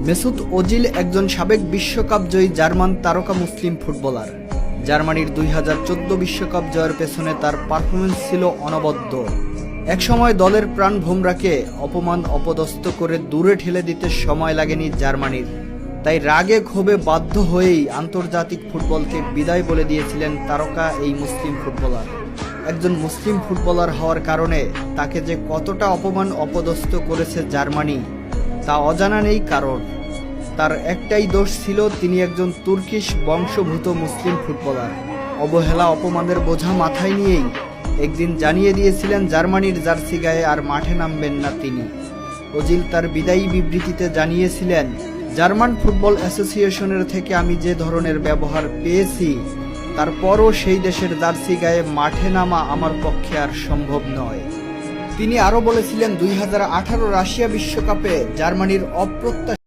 Mesut Ozil একজন সাবেক বিশ্বকাপ জয়ী জার্মান তারকা মুসলিম ফুটবলার। জার্মানির 2014 বিশ্বকাপ জয়ের পেছনে তার পারফরমেন্স ছিল অনবদ্য। একসময় দলের প্রাণভোমরাকে অপমান অপদস্থ করে দূরে ঠেলে দিতে সময় লাগেনি জার্মানির। তাই রাগে ক্ষোভে বাধ্য হয়েই আন্তর্জাতিক ফুটবলকে বিদায় বলে দিয়েছিলেন তারকা এই মুসলিম ফুটবলার। একজন মুসলিম ফুটবলার হওয়ার কারণে তাকে যে কতটা অপমান অপদস্থ করেছে জার্মানি তা অজানা নেই কারণ। তার একটাই দোষ ছিল, তিনি একজন তুর্কিশ বংশোদ্ভূত মুসলিম ফুটবলার। অবহেলা অপমানের বোঝা মাথায় নিয়েই একদিন জানিয়ে দিয়েছিলেন জার্মানির জার্সি গায়ে আর মাঠে নামবেন না তিনি। ওজিল তার বিদায়ী বিবৃতিতে জানিয়েছিলেন, জার্মান ফুটবল অ্যাসোসিয়েশনের থেকে আমি যে ধরনের ব্যবহার পেয়েছি তারপরও সেই দেশের জার্সি গায়ে মাঠে নামা আমার পক্ষে আর সম্ভব নয়। তিনি আরও বলেছিলেন, 2018 রাশিয়া বিশ্বকাপে জার্মানির অপ্রত্যাশিত